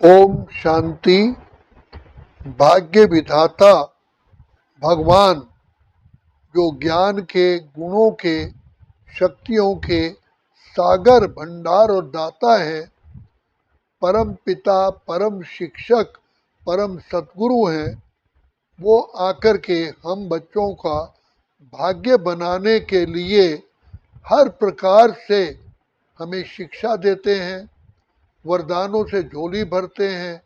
ओम शांति। भाग्य विधाता भगवान जो ज्ञान के, गुणों के, शक्तियों के सागर, भंडार और दाता है, परम पिता, परम शिक्षक, परम सतगुरु हैं, वो आकर के हम बच्चों का भाग्य बनाने के लिए हर प्रकार से हमें शिक्षा देते हैं, वरदानों से झोली भरते हैं,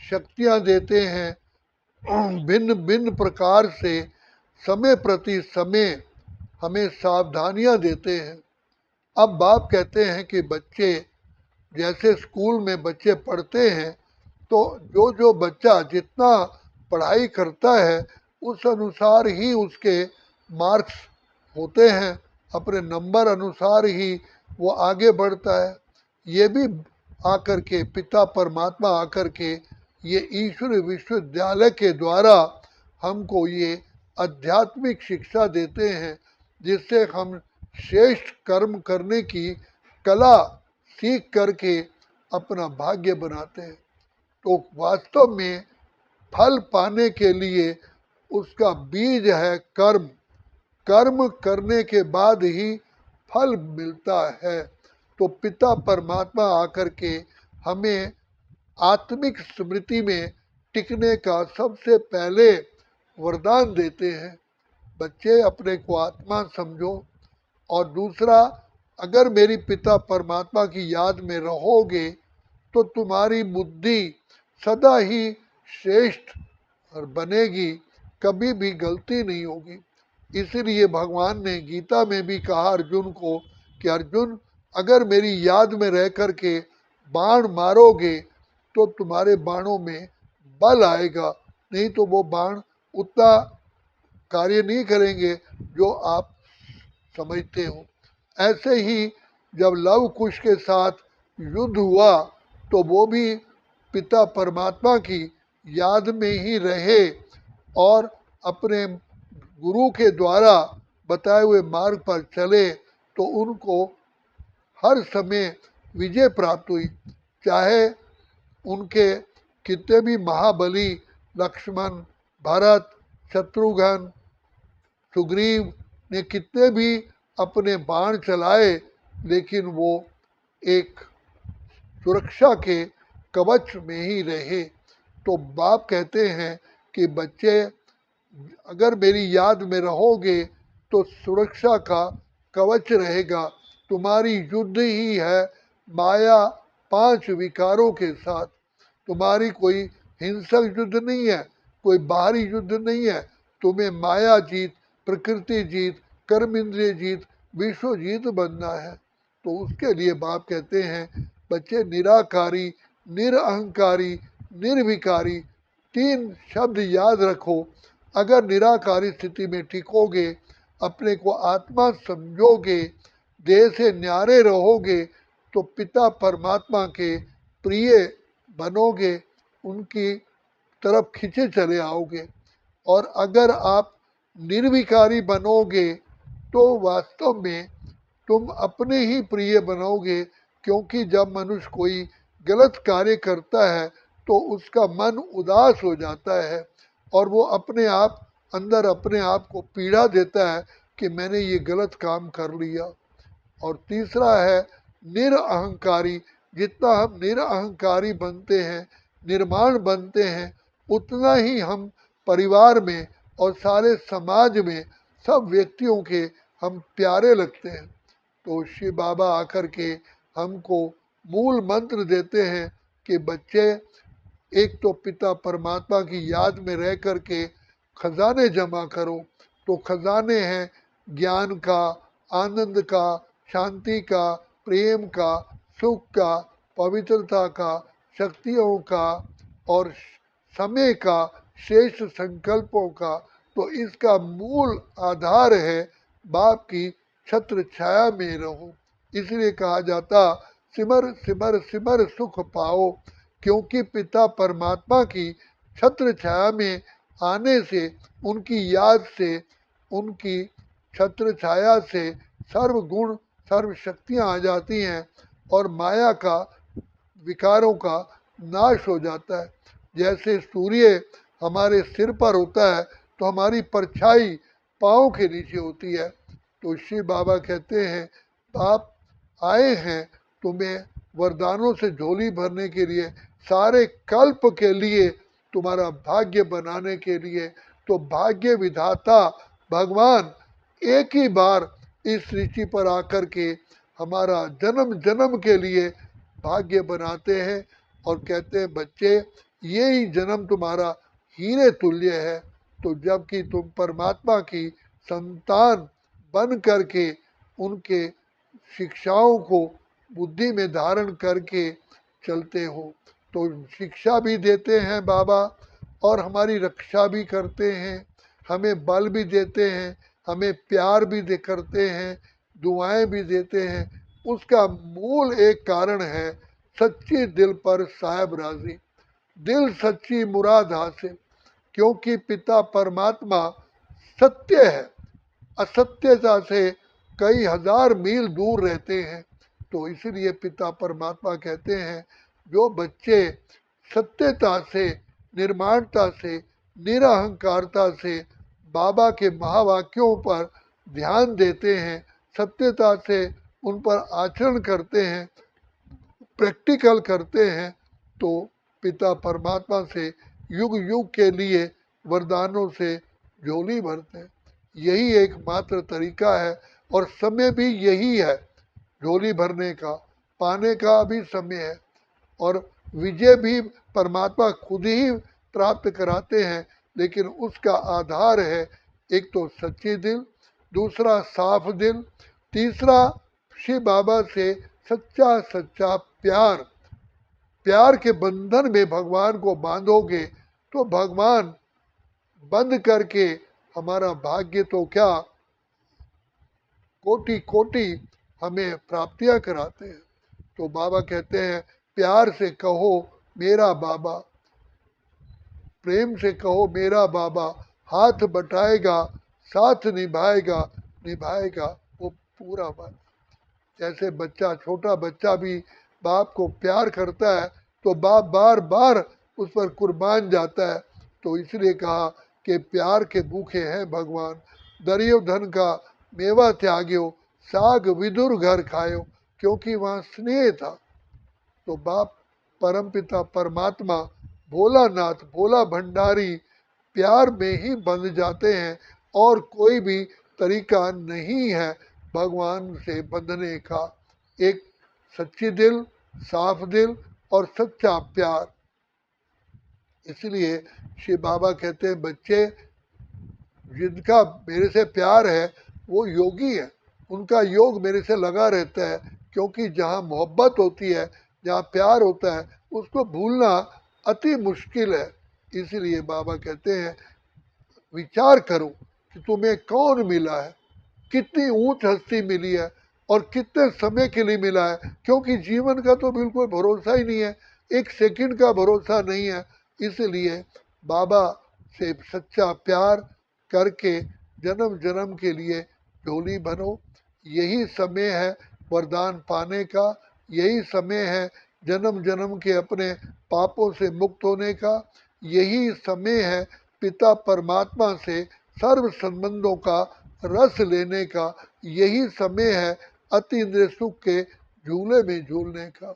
शक्तियाँ देते हैं, भिन्न भिन्न प्रकार से समय प्रति समय हमें सावधानियां देते हैं। अब बाप कहते हैं कि बच्चे जैसे स्कूल में बच्चे पढ़ते हैं, तो जो जो बच्चा जितना पढ़ाई करता है उस अनुसार ही उसके मार्क्स होते हैं, अपने नंबर अनुसार ही वो आगे बढ़ता है। ये भी आकर के पिता परमात्मा आकर के ये ईश्वर विश्वविद्यालय के द्वारा हमको ये आध्यात्मिक शिक्षा देते हैं, जिससे हम श्रेष्ठ कर्म करने की कला सीख करके अपना भाग्य बनाते हैं। तो वास्तव में फल पाने के लिए उसका बीज है कर्म। कर्म करने के बाद ही फल मिलता है। तो पिता परमात्मा आकर के हमें आत्मिक स्मृति में टिकने का सबसे पहले वरदान देते हैं। बच्चे अपने को आत्मा समझो, और दूसरा, अगर मेरी पिता परमात्मा की याद में रहोगे तो तुम्हारी बुद्धि सदा ही श्रेष्ठ और बनेगी, कभी भी गलती नहीं होगी। इसीलिए भगवान ने गीता में भी कहा अर्जुन को कि अर्जुन, अगर मेरी याद में रह करके बाण मारोगे तो तुम्हारे बाणों में बल आएगा, नहीं तो वो बाण उतना कार्य नहीं करेंगे जो आप समझते हो। ऐसे ही जब लव कुश के साथ युद्ध हुआ तो वो भी पिता परमात्मा की याद में ही रहे और अपने गुरु के द्वारा बताए हुए मार्ग पर चले, तो उनको हर समय विजय प्राप्त हुई। चाहे उनके कितने भी महाबली लक्ष्मण, भरत, शत्रुघ्न, सुग्रीव ने कितने भी अपने बाण चलाए, लेकिन वो एक सुरक्षा के कवच में ही रहे। तो बाप कहते हैं कि बच्चे, अगर मेरी याद में रहोगे तो सुरक्षा का कवच रहेगा। तुम्हारी युद्ध ही है माया 5 विकारों के साथ। तुम्हारी कोई हिंसक युद्ध नहीं है, कोई बाहरी युद्ध नहीं है। तुम्हें माया जीत, प्रकृति जीत, कर्म इंद्रिय जीत, विश्व जीत बनना है। तो उसके लिए बाप कहते हैं बच्चे, निराकारी, निरअहंकारी, निर्विकारी 3 शब्द याद रखो। अगर निराकारी स्थिति में टिकोगे, अपने को आत्मा समझोगे, देह से न्यारे रहोगे, तो पिता परमात्मा के प्रिय बनोगे, उनकी तरफ खींचे चले आओगे। और अगर आप निर्विकारी बनोगे तो वास्तव में तुम अपने ही प्रिय बनोगे, क्योंकि जब मनुष्य कोई गलत कार्य करता है तो उसका मन उदास हो जाता है और वो अपने आप अंदर अपने आप को पीड़ा देता है कि मैंने ये गलत काम कर लिया। और तीसरा है निरअहंकारी। जितना हम निरअहंकारी बनते हैं, निर्माण बनते हैं, उतना ही हम परिवार में और सारे समाज में सब व्यक्तियों के हम प्यारे लगते हैं। तो शिव बाबा आकर के हमको मूल मंत्र देते हैं कि बच्चे, एक तो पिता परमात्मा की याद में रह कर के खजाने जमा करो। तो खजाने हैं ज्ञान का, आनंद का, शांति का, प्रेम का, सुख का, पवित्रता का, शक्तियों का और समय का, श्रेष्ठ संकल्पों का। तो इसका मूल आधार है बाप की छत्र छाया में रहो। इसलिए कहा जाता सिमर सिमर सिमर सुख पाओ, क्योंकि पिता परमात्मा की छत्र छाया में आने से, उनकी याद से, उनकी छत्र छाया से सर्व गुण सर्व शक्तियाँ आ जाती हैं और माया का, विकारों का नाश हो जाता है। जैसे सूर्य हमारे सिर पर होता है तो हमारी परछाई पाँव के नीचे होती है। तो शिव बाबा कहते हैं आप आए हैं तुम्हें वरदानों से झोली भरने के लिए, सारे कल्प के लिए, तुम्हारा भाग्य बनाने के लिए। तो भाग्य विधाता भगवान एक ही बार इस सृष्टि पर आकर के हमारा जन्म जन्म के लिए भाग्य बनाते हैं और कहते हैं बच्चे ये ही जन्म तुम्हारा हीरे तुल्य है। तो जबकि तुम परमात्मा की संतान बन करके उनके शिक्षाओं को बुद्धि में धारण करके चलते हो, तो शिक्षा भी देते हैं बाबा और हमारी रक्षा भी करते हैं, हमें बल भी देते हैं, हमें प्यार भी दे करते हैं, दुआएं भी देते हैं। उसका मूल एक कारण है सच्ची दिल पर साहेब राजी, दिल सच्ची मुराद हासिल। क्योंकि पिता परमात्मा सत्य है, असत्यता से कई हजार मील दूर रहते हैं। तो इसलिए पिता परमात्मा कहते हैं जो बच्चे सत्यता से, निर्माणता से, निरहंकारता से बाबा के महावाक्यों पर ध्यान देते हैं, सत्यता से उन पर आचरण करते हैं, प्रैक्टिकल करते हैं, तो पिता परमात्मा से युग युग के लिए वरदानों से झोली भरते हैं। यही एकमात्र तरीका है और समय भी यही है झोली भरने का, पाने का भी समय है। और विजय भी परमात्मा खुद ही प्राप्त कराते हैं, लेकिन उसका आधार है एक तो सच्ची दिल, दूसरा साफ दिल, तीसरा शिव बाबा से सच्चा सच्चा प्यार। प्यार के बंधन में भगवान को बांधोगे तो भगवान बंद करके हमारा भाग्य तो क्या कोटि कोटि हमें प्राप्तियां कराते हैं। तो बाबा कहते हैं प्यार से कहो मेरा बाबा, प्रेम से कहो मेरा बाबा, हाथ बटाएगा साथ निभाएगा, निभाएगा वो पूरा बात। जैसे बच्चा, छोटा बच्चा भी बाप को प्यार करता है तो बाप बार बार उस पर कुर्बान जाता है। तो इसलिए कहा कि प्यार के भूखे हैं भगवान, दरियो धन का मेवा त्याग्यो, साग विदुर घर खायो, क्योंकि वहाँ स्नेह था। तो बाप परमपिता परमात्मा भोलानाथ, भोला भंडारी प्यार में ही बंध जाते हैं और कोई भी तरीका नहीं है भगवान से बंधने का। एक सच्ची दिल, साफ दिल और सच्चा प्यार। इसलिए शिव बाबा कहते हैं बच्चे जिनका मेरे से प्यार है वो योगी है, उनका योग मेरे से लगा रहता है। क्योंकि जहाँ मोहब्बत होती है, जहाँ प्यार होता है, उसको भूलना अति मुश्किल है। इसलिए बाबा कहते हैं विचार करो कि तुम्हें कौन मिला है, कितनी ऊंच हस्ती मिली है और कितने समय के लिए मिला है। क्योंकि जीवन का तो बिल्कुल भरोसा ही नहीं है, एक सेकंड का भरोसा नहीं है। इसलिए बाबा से सच्चा प्यार करके जन्म जन्म के लिए झोली बनो। यही समय है वरदान पाने का, यही समय है जन्म जन्म के अपने पापों से मुक्त होने का, यही समय है पिता परमात्मा से सर्व संबंधों का रस लेने का, यही समय है अति इंद्रिय सुख के झूले में झूलने का।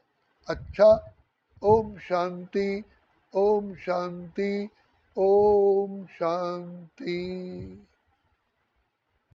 अच्छा, ओम शांति, ओम शांति, ओम शांति।